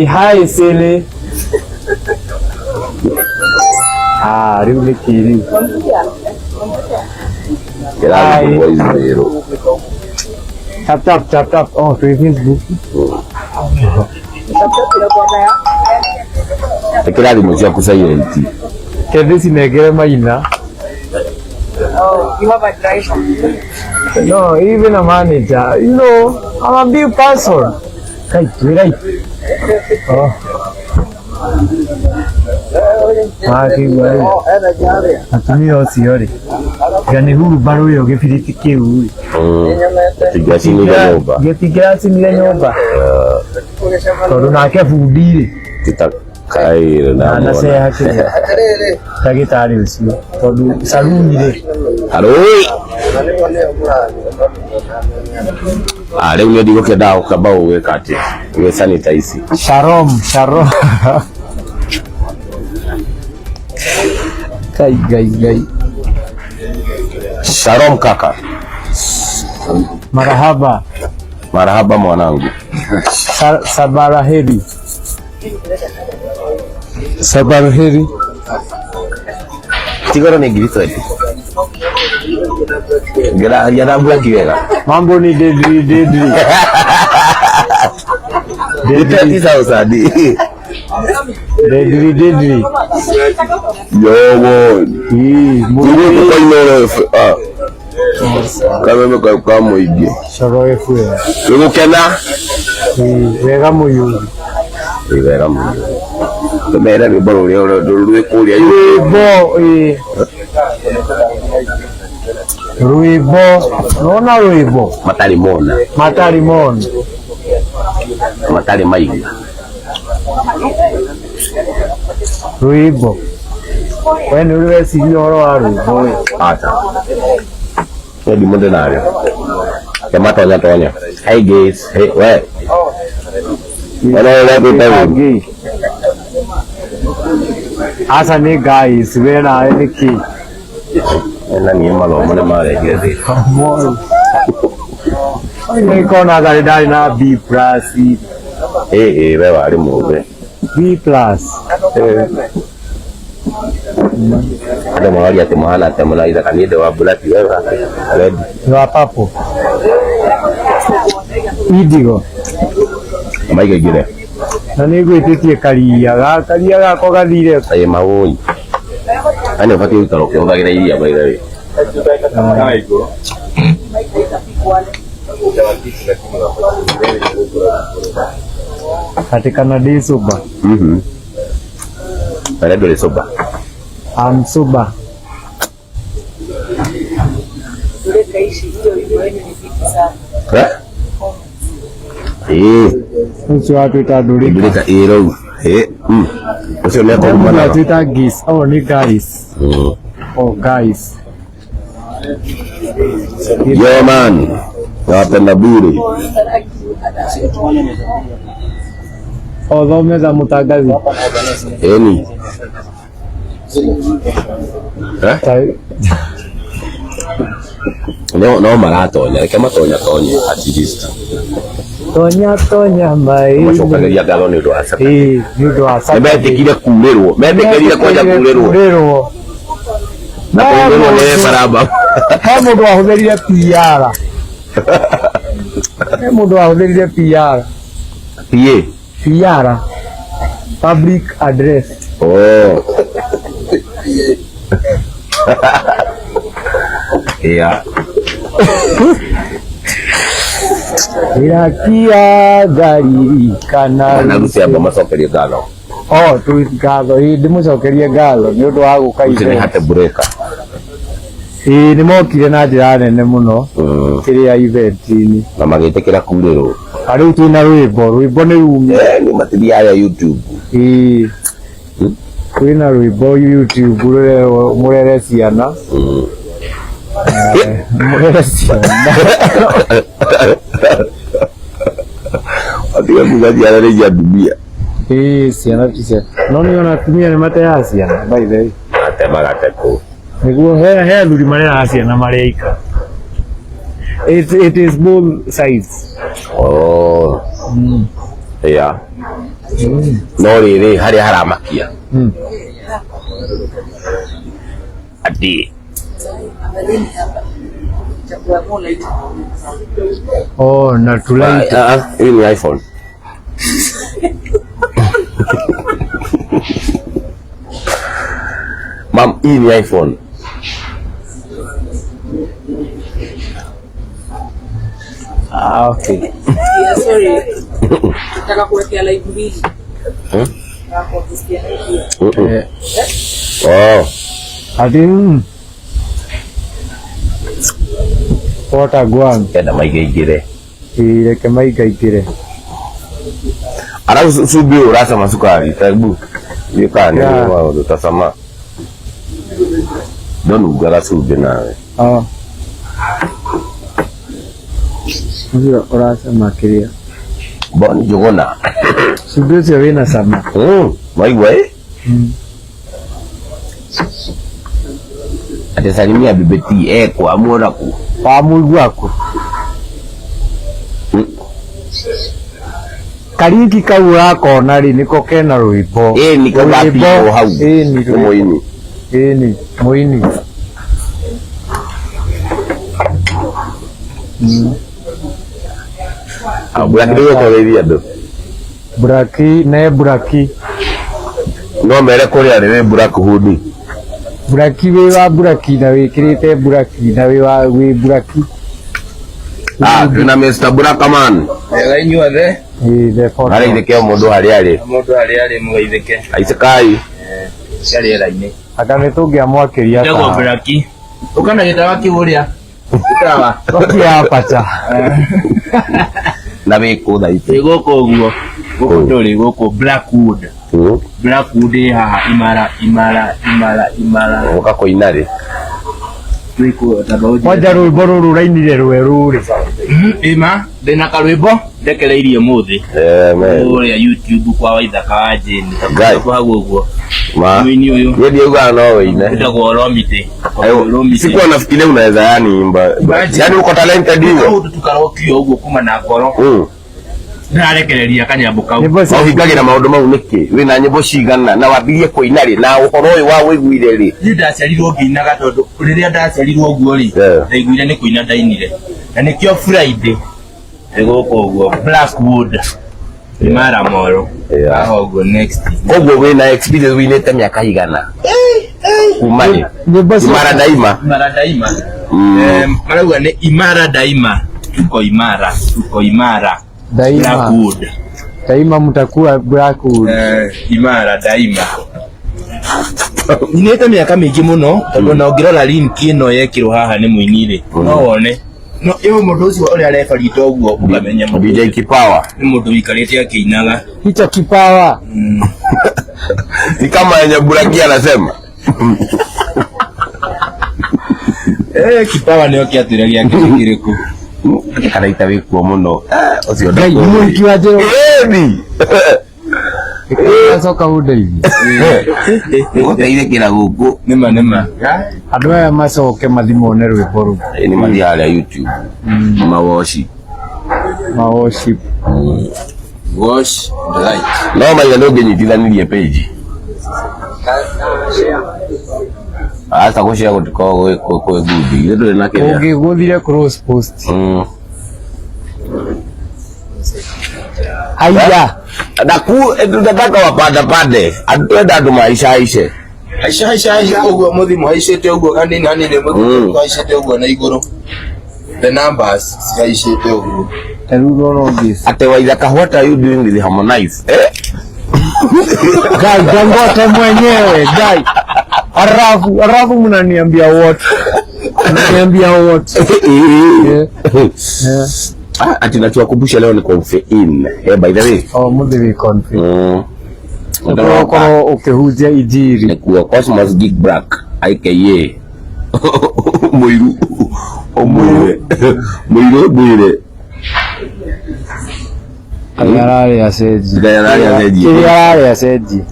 Hi Sele. Riu ni kiri. Tap. Oh, Facebook. Kila limojia kusilent. Kedi sinegere maina. Oh, you have a driver? No, even a manager. You know, I'm a big person. Right. Oh. Atumi osiori. Gani huru baro yo gefiriti kiu. Getigasi ni nyumba. Korona ke fudire. Kaira na na se hakiri tagitari usio todu saluni re aroi leo ndio digo kedao kabao wekati we sanitize sharom gai sharom kaka marahaba mwanangu sabaraheri Tigoro ni grito eti. Gara ya nabula kiwega. Mambo ni dedri. Dedri sausadi. Dedri. Yo won. Muru ko inoro ah. Kama kwa moige. Shoro efu. Ukena? Wega moyo. Mera ni bolo leo ndio kulia Ruibo matari mona matari maiga Ruibo when ule signoro wa Ruibo ata ndio monde nayo kama tonya hi guys hey we hello asa ni guys wena eliki ena ni malo mole mare gezi ni kona dai na B+ wewe ali mube B+ ada mahali atemana iza kanide wa bulati wewe ready wa papo idigo maige gire na nigwititie karia gako gathire mawoi ani fati utaro ke ugagira iria baira we katika nadi suba Ada dole soba suba Usi watu itadulika. Dulika iro. Usi ni kwa mana. Watu ita guys. Oh ni guys. Oh guys. Yo man. Napenda bure. Dhome za mutagazi. Eni. No maratonya. Kama tonya at least. Tonya mai. Mashokalia galoni ndo asa. Ndo asa. Mebe kile kulerwo. Mebe kile koja kulerwo. Na kulerwo ne baraba. Mundu ahutherire PR. Mundu ahutherire PR. PR. Public address. Oh. Yeah. Irakia gari kana naruti aba macokerie ngalo. Tu ngalo ndimucokerie ngalo ni undu wa guka ine hate bureka. Ni mokire na njira nene muno kiria event-ini na magitekera kurero. Ariu twina rwimbo ni rumi. Ni matiria ya YouTube. Twina rwimbo YouTube murere ciana. Murere ciana. Atiga kugaji ala ya dunia. Ciana tise. No ni ona tumia ni mate ya ciana by the way. Ate magate ko. Niguo he thuri mare ya ciana mare ika. It is bull size. Oh. Yeah. No riri hari haramakia. Ati. Oh, natural. Hii ni iPhone. Mam, hii ni iPhone. Okay. Yeah, sorry. Nataka kuwekea live mbili. Nataka kusikia live. Oh. Ati Pota guan. Kenda maigaigire. Ireke maigaigire. Ara subi urasa masukari tabu. Yekani wao utasama. Don't ugara subi nawe. Ndio urasa makiria. Bon jogona. Subi sio wina sama. Maigwe. Atasalimia bibeti kwa amora ku. Pa muigwa ku. Kariki kau yakona ri niko kena rwimbo. Niko gapi hau. Ni moini. Ni moini. Buraki ndio kwa wewe ndo. Buraki na buraki. No mere kuri ari buraki hudi. Buraki we wa buraki na wikirite buraki na we wa we buraki. Tuna Mr. Buraka man. Inyuothe The photo. Hari ndike mundu hari ari. Mundu ari mugeithike. Aisekai. Ciari era-ini. Akametungia mwakiria ta. Ndego Buraki. Ukana gitawa kiuria. Utawa. Okia pacha. Na wiko thaiti. Igoko uguo. Goko ndori goko Blackwood. Blackwood haha imara. Uka koinari. Wiko tabauji. Moja rwimbo ruru rainire rweru ri. Ima ndina karwimbo ndekereirie muthi. Man. Uria YouTube kwa Waithaka wa Jane. Guy. Kwa hagu uguo. Ma. Mwini uyu. Yeye uga no weine. Ndego Romite. Sikuwa nafikiria unaweza yani imba. Yani uko talented hiyo. Tukarokio uguo kuma na ngoro. Ndarekereria kanyambo kau. Uhingagira maundu mau niki wina nyimbo cigana na wambirie kuina ri na uhoro uyu wa wiguire ri Ni ndaciarirwo nginaga tondu riria ndaciarirwo uguo ri ndaiguire ni kuina ndainire na nikio Friday iguko uguo Blackwood Imara Moro uguo next uguo wina experience winite miaka igana kumani Imara daima marauga ni Imara daima tuko imara Blackwood daima mtakuwa Blackwood imara daima Nineta miaka mingi muno tondu na ngirora link ino yekirwo haha ni muinire no wone no iyo mundu ucio uri arebarita uguo ukamenya DJ Kipawa ni mundu wikarite akinaga hicho kipawa ni kama yenye Buraki anasema Kipawa nio kiatiragia kiriku kana itawikuo muno ucio ngai mwiki wa jero ni soka udaithi uteire kira guku nema andu aya macoke mathimone rwimbo ru ni mathi haria YouTube mawoshi worship wash the light no maiga no nginyitithanirie page asa gucia gutiko gwe guthi ndu na kile ungiguthire cross post haya daku tunataka wapanda pande atwenda andu maisha aisha uguo muthimo aicete uguo kanini muthimo aicete uguo na iguru the numbers aicete uguo erugo no this ate Waithaka what are you doing with Harmonize guy Dangote mwenyewe guy arafu mnaniambia what ati natuwakumbusha leo ni confein by the way muthi confein Ukoro ukihujia ijiri ni kuwa Cosmos Geek Black aka Muiru Muire Kayarari ya seji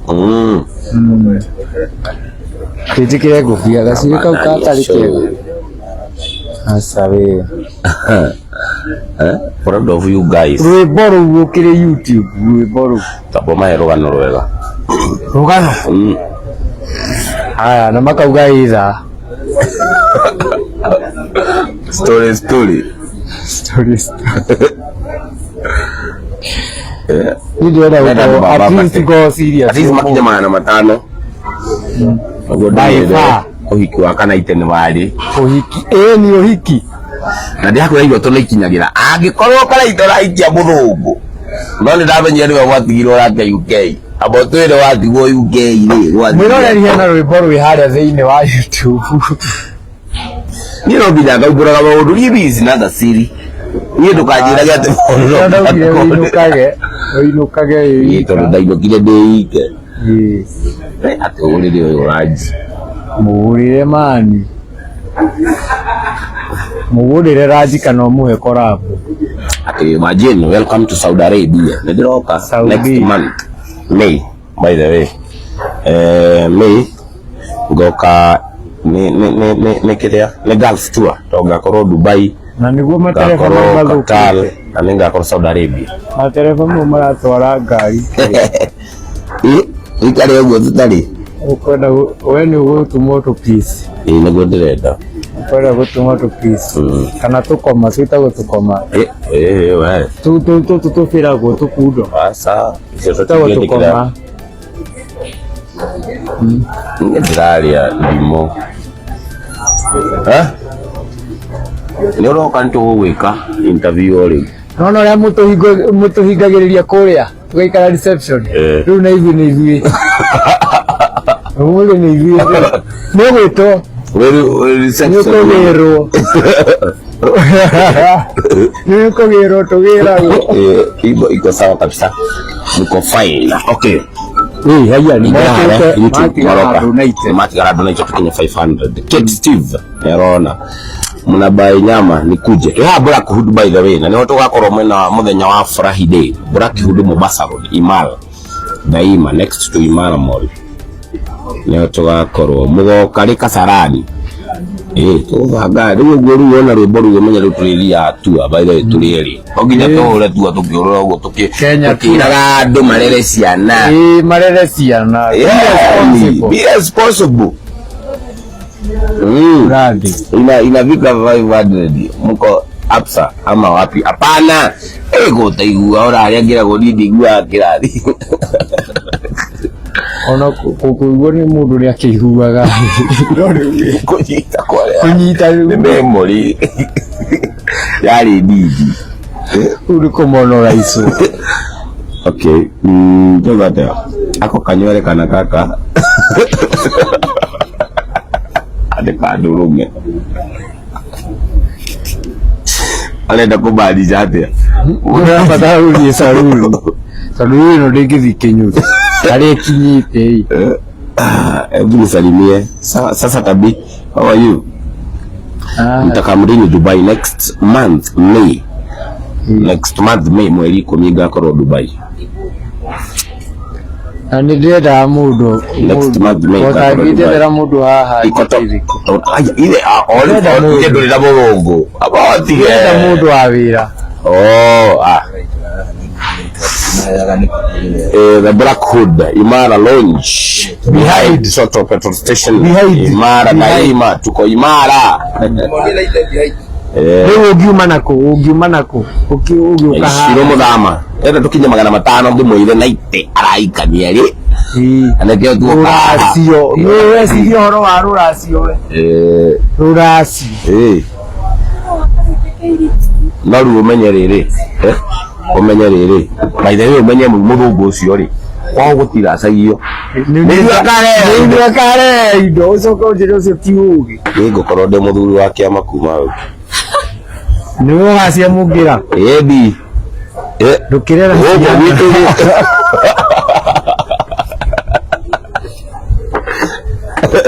Kijikire gufia gasiri kau katari kego Asabe. Proud of you guys. Rwimbo rũu ũkĩrĩ YouTube, rwimbo rũu. Tabo mahe rũgano rwega. Rũgano? Haya, na makauga itha. Story. Ndio at least go serious. At least makinya 500. Baifa. Uhiki wa kana itene wari. Uhiki, ni uhiki. Na ndi hakura igwa tona ikinyagira. Angikorwo kana itora ikia muthungu. No ni ndamenye ni watigirwo rake UK. Abo twire watigwo UK ri. Mwiroreri hena rwimbo rwi haria thiini wa YouTube. Ni no nginya ngauguraga maundu ni busy na the city. Ni ndukanjiraga ati inukage ito ndainukire ndeike. Ati urire uyu raji. Mugurire mani. Mugurire raji kana umuhe korabu. Imagine, welcome to Saudi Arabia. Nediroka next month, May, by the way. May goka ne kiria ne Gulf tour. Toga koro Dubai. Na niguo matereba mabathuku. Na ninga koro Saudi Arabia. Matereba mo maratwara ngari. Ikare ugo tutari. Ukwenda we ni gutumwo to peace. Niguo ndirenda. Ukwenda gutumwo to peace. Kana tukoma twita gutukoma. We. Tu fira go tukundo. Asa. Twita tukoma. Ndiraria ndimo. Ni uroka ntu gwika interview ori. No ya mutuhingagiriria kuria tugaikara reception. Riu na ivi ni ivi. Umule ni ivi. No gwito. We reception. Niko gero tugira. Iko sawa kabisa. Niko fine. Okay. Haya ni Matigara donate tukinye 500. Kid Steve Erona muna bai nyama nikuje Black Hood by the way na niho tugakorwo mwena muthenya wa Friday Black Hood Mombasa Road Imara daima next to Imara Mall niho tugakorwo mugoka ri Kasarani tuvanga riu guru wona rwimbo ruo menya ruturiria tour by the way turieri oginya tuhure tuwa tukiurura ugo tukiraga andu marere ciana be responsible Radi. Inafika 500 mko Absa ama wapi? Hapana. Gutaigua ora ngira gudidi gua kirathi. Ona kukuigua ni mundu ni akiguaga. Kunyita kwa. Kunyita memory. Yari didi. Uri komonora isu. Okay. Togata. Ako kanywele kana kaka. Adekadulume alenda kubadilisha ate unapata uli saluni no ndingithi kinyuthi ale kinyite hebu nisalimie sasa Tabi, how are you? Nitakamrini Dubai next month May. Next month May mweri 10 ngakoro Dubai. Ani ndira mundu next month May ndira mundu haha ile all mundu ndira murongo abati ndira mundu awira the Black Hood Imara Lounge behind Soto petrol station Imara daima tuko Imara leo ugiuma nako ukiuka shiro muthama enda tukinye 500 ndimwire naite araikania ri anakio tu ruracio wewe sio horo wa ruracio we ruracio naru umenye riri by the way umenye muthungu ucio ri kwa gutira sagio ni kare indo ucoka njiro cio tiugi ngukorwo ndi muthuri wa kiama kuma we ni wacia mungira ebi ndukirera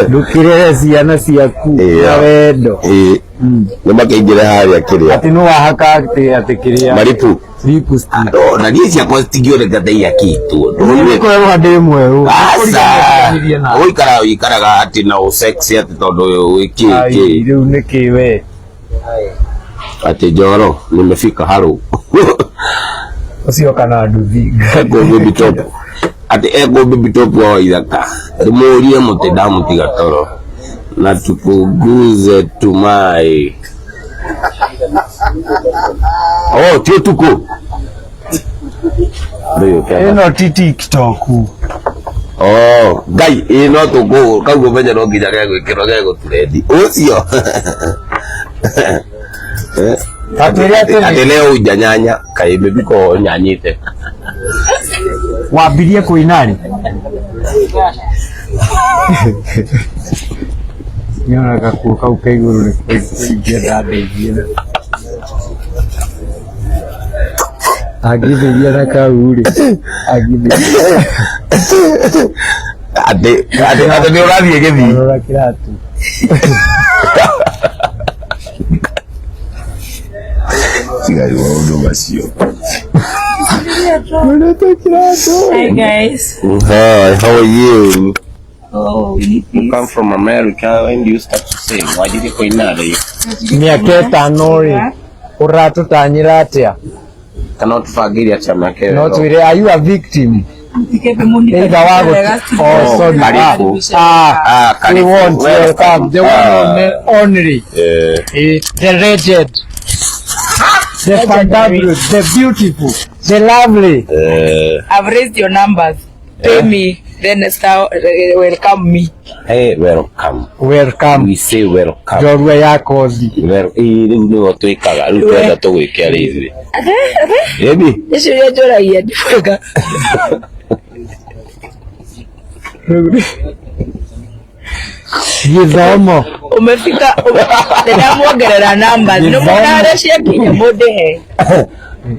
ndukirera ciana ciaku na wendo ni makeingire haria kiria ati no wahaka ati kiria maripu na nie ciakwa citingioneka thei kitu nikukorwo ndi mweru uikaraga ati na sex ati tondu wiki riu niki we ati Njoro nimefika haro Ucio kana nduthi ego baby top ati ego baby top wa ithaka ndimurie muti ndamutiga toro na tukuguze tumai tio tuko ino ti TikTok gai ino tuko kaguo menya no nginya gegwikirwo geguturendi ucio ati leo ujanyanya kai baby ko nyanyite wambirie kuinani niona gakuo kau ka iguru ni kuingia ndeithie agithiria na kau ri agithiria ate ni urathie githi rora kiratu sigai wa undu macio. Hi guys. Hi, how are you? Oh, we need You come from America. When do you start to sing? Why did you go in there? miaka itano ri uratutanyira atia Cannot forget atia miaka iyo. no twire are you a victim either wago sorry Karibu. we want welcome the one only the legend the fantabulous the beautiful the lovely I've raised your numbers. Pay me, then welcome me. Hey, welcome. welcome We say welcome. jorua ya kozi Riu nigo twikaga riu twenda tugwikia rithi. Ebi. Icio ya njoragia ndibwega. githomo Umefika ndamwongerera numbers. No mwana ciakinya mundihe.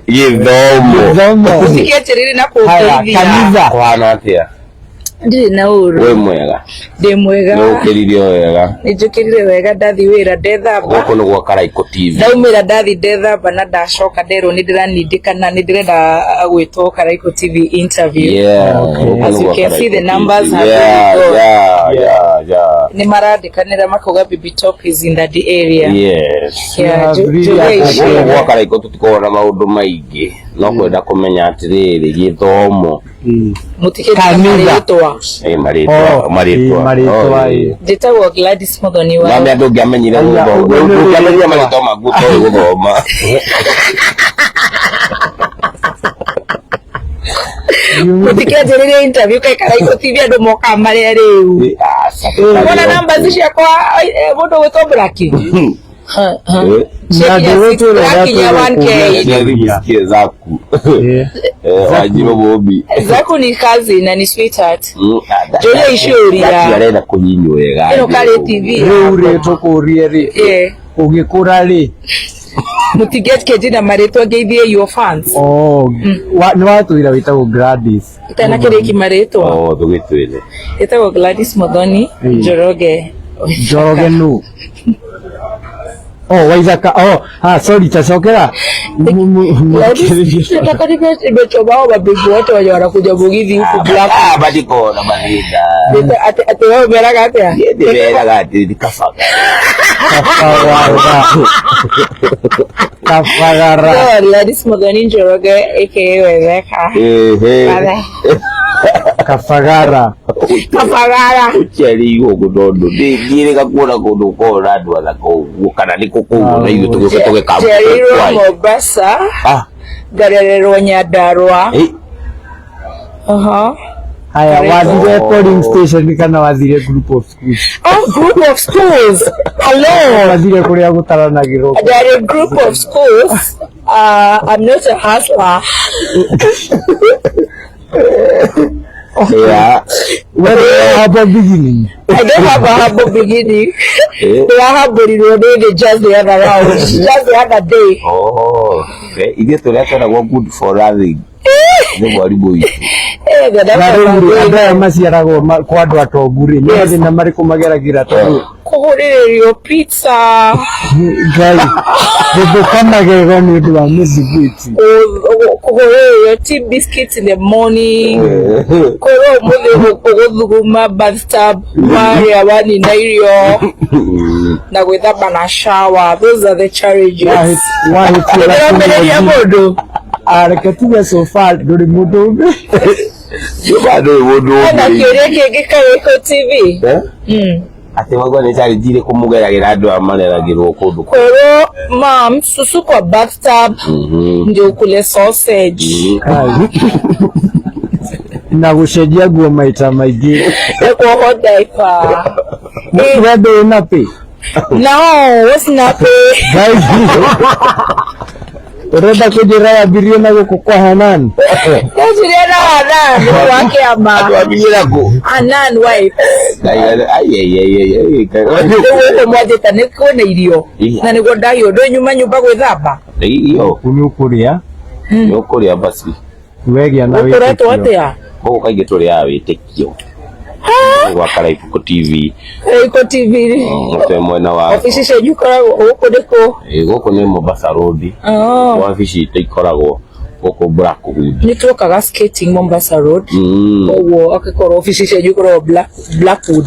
Githomo. Sikietiriri na kuteithia. kanitha Kwana atia. Ndiri na uru. We mwega. Ndi mwega. No ukiririo wega. Nijukirire wega ndathi wira ndethamba. Goko no gwa Karaiko TV. Ndaumira ndathi ndethamba na ndacoka nderwo ni ndiranindikana ni ndirenda gwitwo Karaiko TV interview. Yeah. As you can see, the numbers have yeah. ni marandikanira makoga baby top is in that area. Yes. Yeah, Gwa Karaiko tutikona maundu maingi. No kwenda kumenya atiriri githomo. Mutikira maritwa. Maritwa. Njitagwo Gladys Muthoni wa. Mami andu ngiamenyire guthoma. Ngiamenyire maritwa maku to guthoma. Mutikira njiriria interview kai Karaiko TV andu moka maria riu. Bona numbers ciakwa mundu gwitwo Braki. Zaku ni kazi na ni sweetheart. Jolia ishuria. Arenda kunyinywo wega. Ino Kare TV. rure tukurie ri ugikura ri Mutiget kejina maritwa geithie your fans. ni watwira witagwo Gladys Itana kiriki maritwa. Tugitwire. Itagwo Gladys Muthoni Njoroge. Njoroge nu Waithaka sorry tacokera Takarika imechobao mabibi wote wenye wanakuja Mugithi huku Black. Badiko na balinda. Ate wao meraga atia. Meraga ati kafaga. Kafagara Gladys Muthoni Njoroge aka Wezeka. Kafagara Cheri gudondo ndire gakuona kundu ko randu ala ko kana niko kugo na iyo tuge kabu Cheri Mombasa Garerero Nyandarua haya wathire polling station kana wathire group of schools group of schools hello wathire kuria gutaranagirwo there are a group of schools I'm not a hustler. Yeah. Where do you have a beginning? I don't have a humble beginning. They are humble in your day, they just the other round. Just the other day. Okay. It is to let her good for running. Maciaragwo kwa andu atongu ri ni thina mariku mageragira tondu kuhuririo pizza Gai. Bobo kama gego ni ndu wa mizigiti. kuhuririo tea biscuits in the morning koro muthi guthuguma bathtub mari abani nairio na gwithamba na shower. Those are the challenges. Ndio mundu Areketiga so far nduri mundu Bado mundu na kiuria kingi Karaiko TV ati wagwa ni chari jire kumugeragira andu amareragirwo kundu koro mam susu kwa bathtub ndio ukule sausage na gucenjia nguo maita maingi ekuoho diaper wendo na pe no what's nappy urenda kujira abiria na guko kwa Hanan yajiria na Hanan wake ama abiria ko Hanan wife wewe mwaje tane kuona irio na niguo ndayo ndo nyumba gwithamba iyo kuni ukuria ukuria basi wegia na wewe tureto atia bo kaige turi ya witikio wa Karaiko TV Karaiko TV mwe mwena wa ofisi cia jukora huko ndiko guku ni Mombasa Road ofisi ikoragwo guku Blackwood ni tukaga skating Mombasa Road owo akikora ofisi cia jukora Blackwood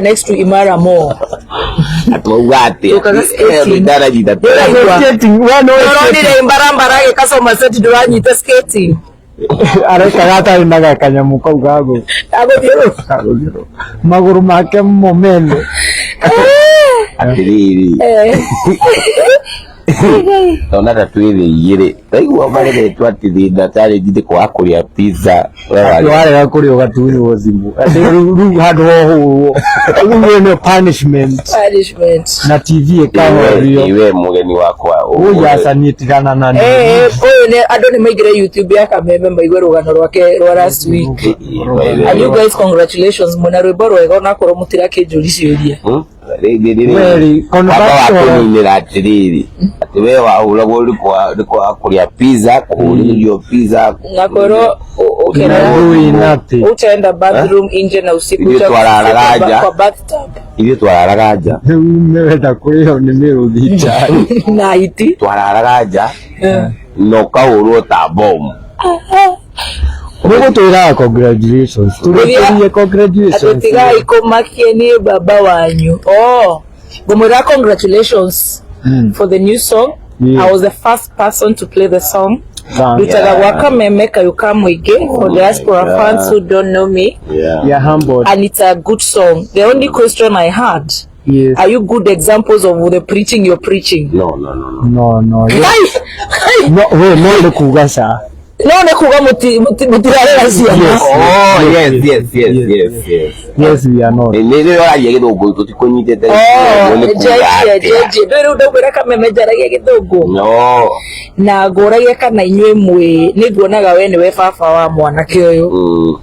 next to Imara Mall atugate tukaga skating darajida skating wano ni mbarambara kasoma set duranyita skating areka gata inaga kanyamu kau gago agothiru maguru make momene atiriri ona tatwire yire taigua marere twatithina tare jide kwa kuria pizza wale gakuri ogatuni wozimu ru hadu ho uwe no punishment na TV ekario iwe mugeni wakwa uya sanitirana nani oyo ne ado ni maigira YouTube yaka member igwe rugano rwake rwa last week and you guys congratulations muna rwimbo rwega na koro mutira kinjuriciuria Weli konfakto ni ratiriri ati wewe waulagwo ulikuwa kulia pizza kuhuliyo pizza ngakoro utaenda bathroom nje na usiku kwa bathtub ile twararagaja umeweza kulia ni mirudhicha na iti twararagaja no kauro ta bomb Mugo tuira congratulations. Turia congratulations. Atiga ikomakie ni baba wanyu. Gomora congratulations for the new song. I was the first person to play the song. Bitaga waka memeka yukamwige for diaspora fans who don't know me. Yeah, humble. And it's a good song. The only question I had, are you good examples of the preaching you're preaching? No. No, no kugasa. No ne kuga mutirarera ciana. Yes, we are not. Nile yagiye githungu tutikunyitete jeje ndero ndogera kamemejaragia githungu no na nguragia kana inywe mwe niguonaga we ni we baba wa mwanake uyu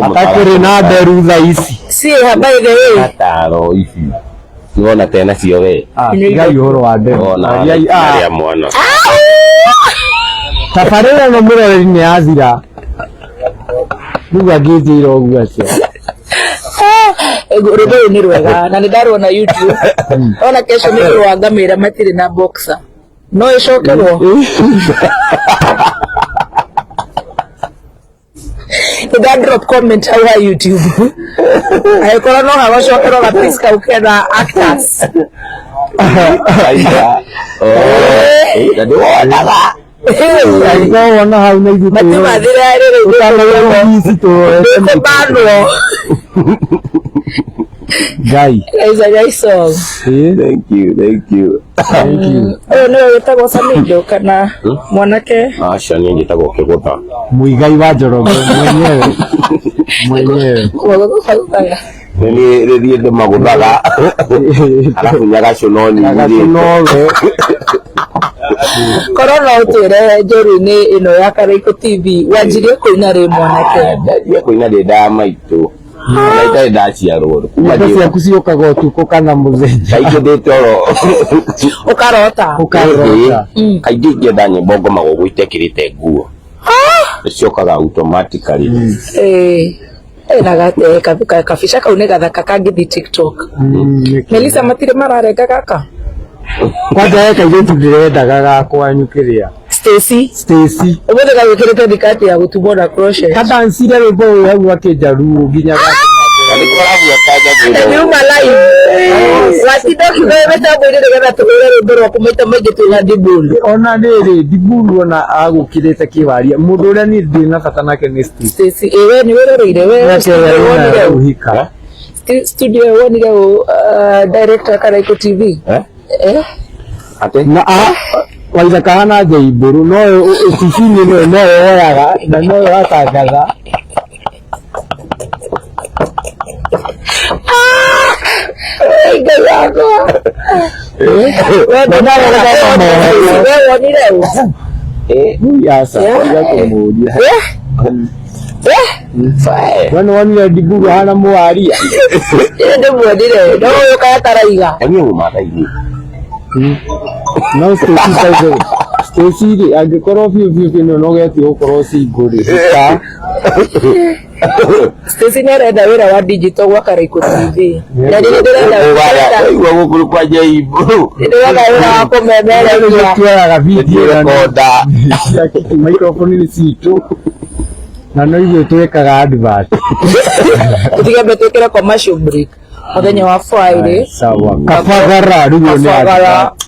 atakuri na nderu tha ici si habai the way ataro ici niona tena cio we ngai uhoro wa nderu ya mwana tafarira no muroreri ni azira nuga githira ogu acio rwimbo ni rwega na nidarona YouTube ona kesho ni rwangamira matiri na boxer no icokerwo the drop comment our YouTube I kora no hawa cokerwo ga piska ukena actors no wana hau na ithu matimathira riri utanayo to bano Guy. It's a nice song. Thank you. No, wetagwo Samido kana mwanake. Asha ni njitagwo Kigutha. Muigai wa Njoroge mwenyewe. Ni riri ndo maguthaga. Alafu nyagasho noni. Korona utire njori-ini ino ya Karaiko TV wanjirie kuina ri mwanake. Ndajia kuina ri nda maitu. Naita ndaciarwo. Kuma cia kuciokaga utuko kana muthenya. Kaingĩ ndĩtoro. Ukarota. Kaingĩ ingĩenda nyĩmbo ngomagwo gwĩtekĩrĩte nguo. Ciokaga automatically. na gate kafisha kaunega thaka kangithi TikTok. Melissa matire mararenga gaka. Kwanza yeka yetu ndirendaga gakwanyukiria. Stacy. Ubode gagukirete dikati ya gutubona crochet. Kada nsire rwimbo yangu akejaru ginya gaka. Ni umalive. Watidoki wewe tabwire daga tulore rwimbo kumeta mege tuna dibulu. Ona nere dibulu ona agukirete kiwaria. Mundu uria ni ndina bata nake ni Stacy. Ewe ni weroreire wewe. Uhika. Studio wonire director Karaiko TV. Ate na waiza kahana jaiburu no ofisini no oyaga na no atangaza Gayago. Yasa ya kumudia wani diburu hana muaria ndio muadire no yokataraiga ndio umataini no Stacy angikorwo biu no geti ukorwo cinguri Stacy nĩarenda wĩra wa digital gwa Karaiko TV na ndĩrenda igwa gukuru kwa jaibu ndĩrenda wĩra wa kũmemereria tuoyaga video rekoda microphone ni citu na no ithuĩ twĩkaga advert tũtigambe twĩkĩre commercial break muthenya wa Friday sawa kabagara rugo ni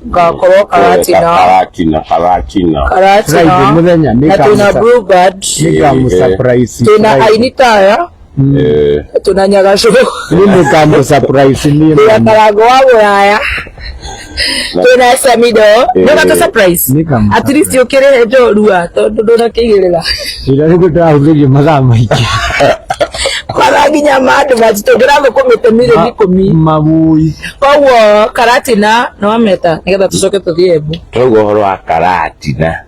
gakorwo karatina Friday muthenya ni na tuna Bluebird ni surprise tuna Ainitaya tuna Nyagasho ni kama surprise ni ya Karago wa Buraya tuna Samido ndio surprise at least yokere ndo rua tondu ndakigirira ira ni gutahuthirie mathaa maingĩ Karaginya madu batitogera gukomete milioni 10 mabui koguo Karatina no ameta nigetha tucoke tuthie Embu togo horo wa Karatina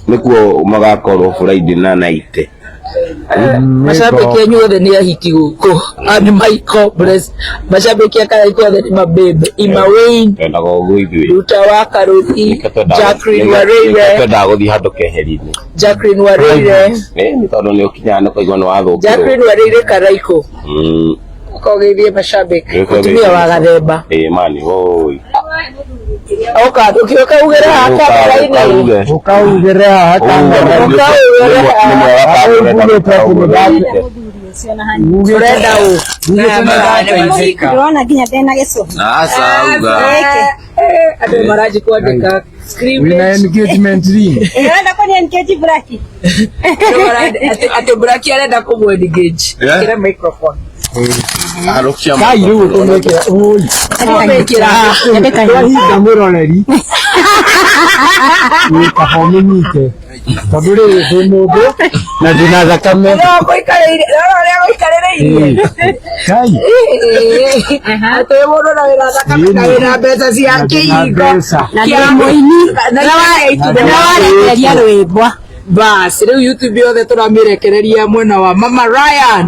nikuo magakorwo Friday na night mashabiki yenyu othe ni ahiki guku and Michael bless mashabiki ya Karaiko othe ni mabebe Imawain enda gogo ithui Ruta wa Karuthi Jacqueline Wareire enda guthi handu keherinĩ Jacqueline Wareire ni tondu ni ukinya no kaigwa no watho Jacqueline Wareire Karaiko kogeithie mashabiki kutumia wa gathemba mani oi oka ukioka ugera hata baraini ukaugera hata urenda u ndona nginya ndena geso asa uga ado maraji kuandika script wina engagement ring enda koni engage braki ate braki arenda kumwe engage kira microphone arokia kai ru tumekera oi tumekera wahinda muroneri ni kahome nike tondu ri ndi mundu na ndina thakame no koikarire kai ate mundu na wira thakame na wira mbeca cia kiingo na ndio moini na warekereria rwimbo bas riu YouTube yothe turamirekereria mwena wa Mama Ryan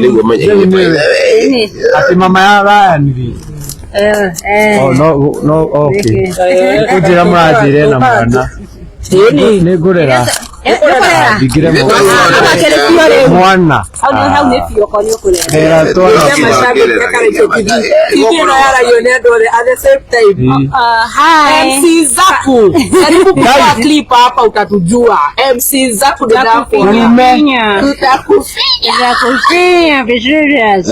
niguo menye ati mama ya Ryan ri oh no okay kujira murajire na mwana ni ngurera ndigire mwana hau ni pio konyo kurera era twana mashabiki Karaiko TV no yara yone ndore at the same time hi MC Zaku karibu kwa clip hapa utatujua MC Zaku Kufinya vizuri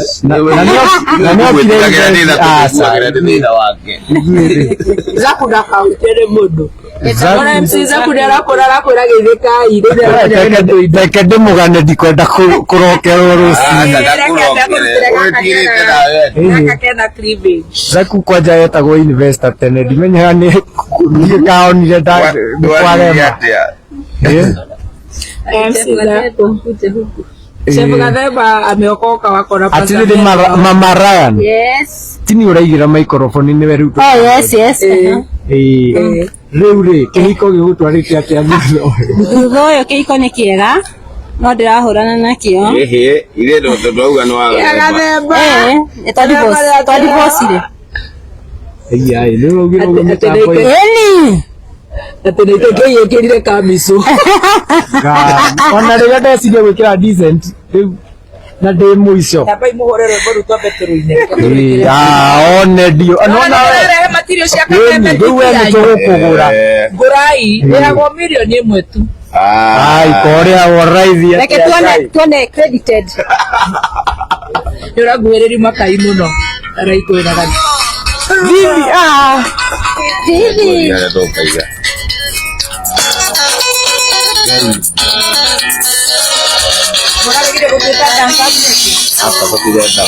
Zaku ndakautere mundu MC Zaku ndarakora githika ire ndeke ndimugane ndikwenda kurokerwo rucinĩ Zaku kwanja yetagwo investor tene ndimenyaga nĩ kaonire ndakwarema Chef Gathemba ameokoka wako na pesa. Ati Mama Ryan. Yes. Tini uraigira microphone ni weru. Oh yes. Riu ri kihiko gigutwarite atia thutha uyo kihiko ni kiega no ndirahurana nakio ire ndo ndauga no wa Gathemba twandibosire ai ni ugiro gumitapo eni Atene itoke yekirire kamiso. Ona rega ndecire gwikira decent. Na ndĩ mũico. Namba imuhorere boru twambe tũrũine. One ndio. Anona wewe material cia kameme. Rĩu we nĩ tũgũkũgũra. Ngurai ĩragwo milioni ĩmwe tu. Ai korea waraithia. Reke tuone credited. Nĩũraguhĩrĩria makai mũno. Araikũĩra gani. Vivi Vivi. Mwanagire kupita dansa mziki. Hapa kwa kidenda.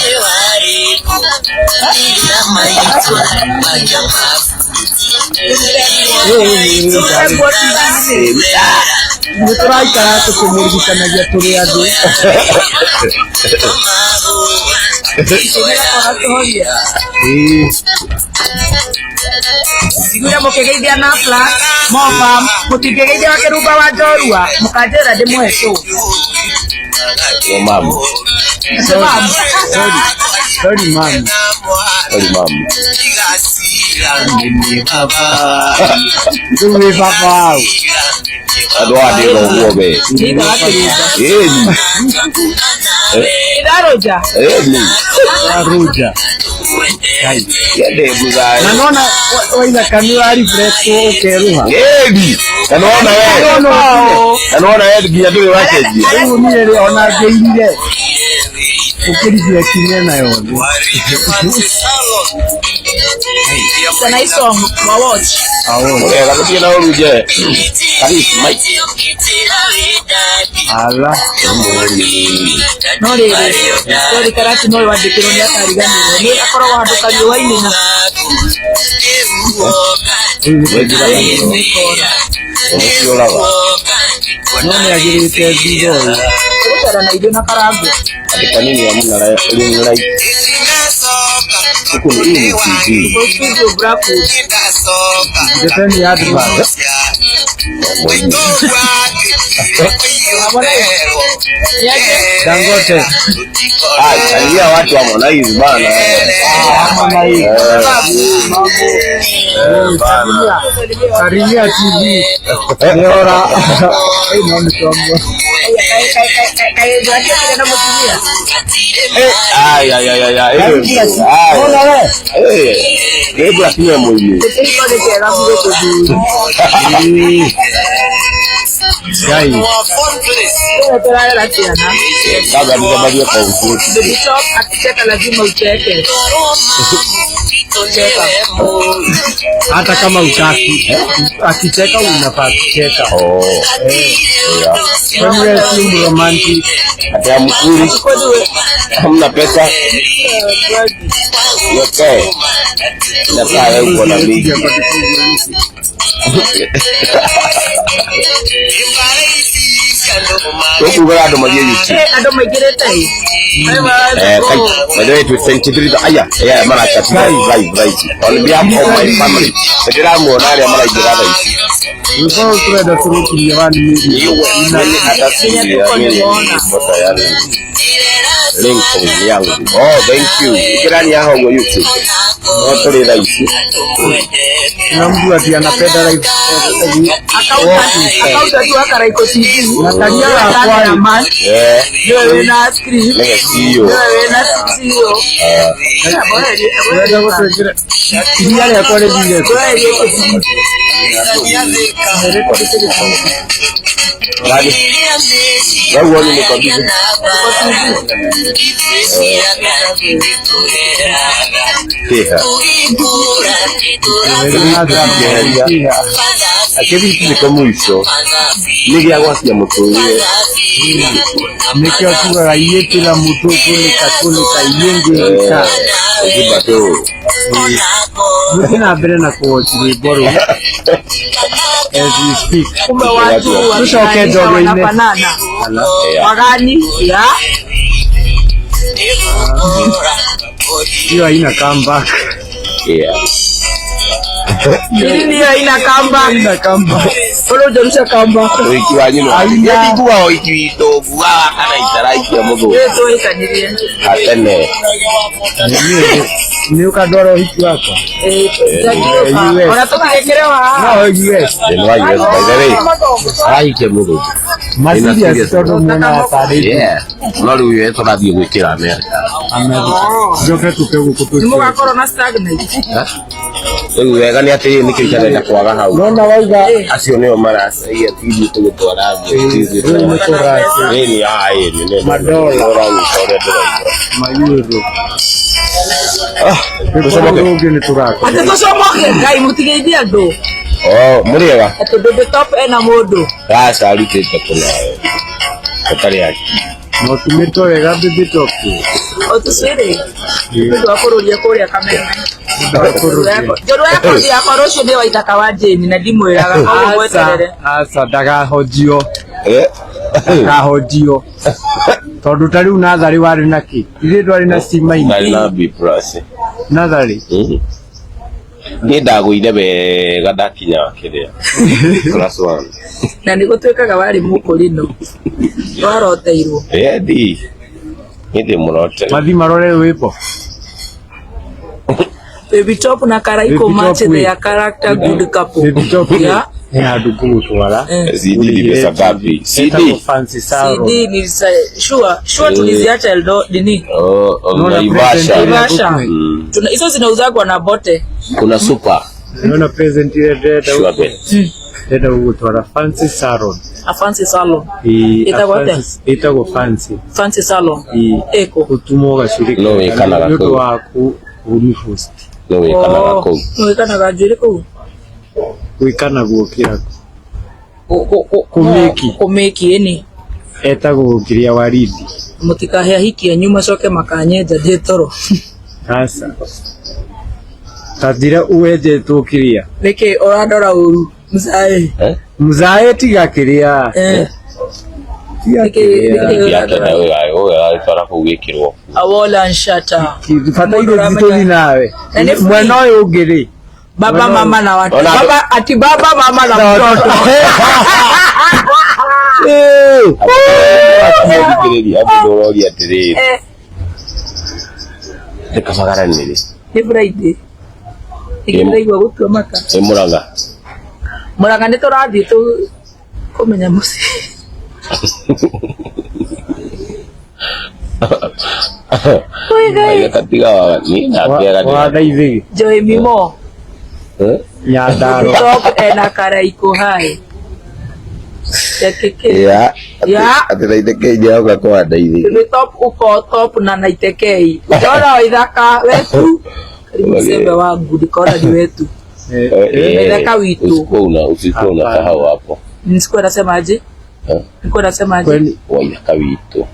Nĩtũraikara tũkĩmũrigitanagia tũrĩ andũ. Siguya mukigeithia na flash mofa mutigeithia wakirumba wa njorua mukanjira ndimwe tu. Mama. Sorry mama. Mimi papa. Adwa ndio uobe. Daroja. Daroja. Kai. Yende buzai. Naona waina kanua refresh ukeruha. Naona wewe. Naona wewe nginya ndio wake ji. Rĩu niĩ rĩ ona ngĩirire. Ukirithia kinya nayo. Sana iso wa watch. Ega kutia na uruje. Karibu Mike. Ala. No rĩrĩ. Story karati no wandĩkĩrwo nĩ akariganĩrwo. Nĩ akoragwo handũ kariũa-inĩ na no nĩ agirĩte thutha gũtara na irio na karangu. Andĩka nini ya mũnara ũrĩ rai. Huko ni TV. Studio Blackwood. Depende ya advert. Dangote. Alia watu wa Harmonize bana. Harmonize. Bana. Karia TV. Leora. Ndio mtombo. Ay. Hola wewe. Hebu afiwe mwenyewe. Gai. Kabla nitabadia kwa ufupi. Bishop akicheka lazima ucheke. Hata kama utaki. Akicheka unafaa kucheka. Kwani wewe si romantic? Hata mkuri. Hamna pesa. Yote. Nakaa wewe uko na mingi. Ukugura ndo magezi. Ando magirete. By the way, to sensitivity. Yeah, mara chat live. On behalf of my family. Sekira muonare mara igirada hizi. Uko tunaenda kuruki jamani. Hata si mbota yale. Link yangu. Oh, thank you. Ikirani yao kwa YouTube. Watu rahisi. Na mtu ati anapenda live. Akauta tu akaraiko TV. Natalia kwa man. Wewe na screen. Lege CEO. Wewe na CEO. Wewe kusema kile ya kwa ile. Wadi. Wewe ni kabisa. Akiri kile kama hicho. Nige agwasia mutuye. Nikio tuga yete la mutu kule kayenge ka. Zibato. Nina bere na ko chiri boro. As we speak. Kumbe watu wanafanana. Wagani ya hiyo haina comeback. Yeah. Nini haina kamba? Haina kamba. Olo jorusha kamba. Wiki wanyino. Yeti kuwa wiki wito kuwa kana itaraiki ya mugo. Yeto ikanirie. Atene. Ni ukadoro hiki wako. Unatoka kekelewa. No, US. Ni wa US by the way. Araiki ya mugo. Masidi ya sitoto mwana tadi. Yeah. Noli uye to nathi gwikira America. Joke tupego kutu. Nimuga corona stagnate. Rĩu wega nĩ atĩ nĩ kĩu kĩrenda kwaga hau. Nona waiga Acio nĩo maracaria TV tũgũtwara nĩ madola mayuro. Tũcomoke ngene turako. Ate tũcomoke ngai mutigeithie andũ. Mũrĩega. Ate ndũndũ top ena mũndũ. Gaca arutĩte kũnawe. Ũtarĩ aki. No tumĩtwo wega bibi topu. Otuswire. Ndio akũrũria kũrĩa kamera. Jorwa yako ya korosho ndio waitaka wa Jane na ndimwiraga kwa gweterere. Asa ndagahojio. Ndagahojio. Tondu tari unathari wari naki. Ithe twari na stima ini. Na B+. Nathari. Ni ndagũire wega ndakinya kĩrĩa. Class 1. Na nĩ gũtuĩkaga wari mũkũrino. Waroteirwo. Ndi. Nĩ mũrote. Mathi marore wipo. Baby Top na Karaiko match their character good couple. Baby Top ya ndugu twala. CD ni pesa ngapi? CD fancy sawa. CD ni sure tuliziacha Eldo dini. Naivasha. Tuna hizo zinauzagwa na bote. Kuna super. Unaona present ile data huko. Data huko twala fancy salon. A fancy salon. Itago fancy. Fancy salon. Eko. Utumoga shirika. No wekana gako. Yoto waku uni host. No wekana gako. No wekana gajuri ko. Wekana guokira. Kumeki. Kumeki eni. Etago kiria waridi. Mutikahia hiki nyuma coke makanyenja ndetoro. Sasa. Tadira uweje tukiria. Reke oradora uru. Mzae. Mzae tiga kiria. Awola nshata. Fata ile vitoli nawe. Mwana oyo ugiri. Baba mama na watu. Baba ati baba mama na mtoto. Ndikabagara nini? Ni Friday. Igiraigwa gutwa maka. Muranga. Muranga nĩ tũrathiĩ kumenya muci. Oiga katiga wa ni ndapiaga ni. Wa daithi. Joy Mimo. Ya daro. Top ena Karaiko hai. Ya. Atiraiteke njaga kwa daithi. Ni top uko top na naitekei. Ndora ithaka wetu. Msembe wangu ndikona ni wetu. Ndeka witu. Usikuna kahawa hapo. Nisikuwa nasemaje? Niko nasemaje? Waithaka witu.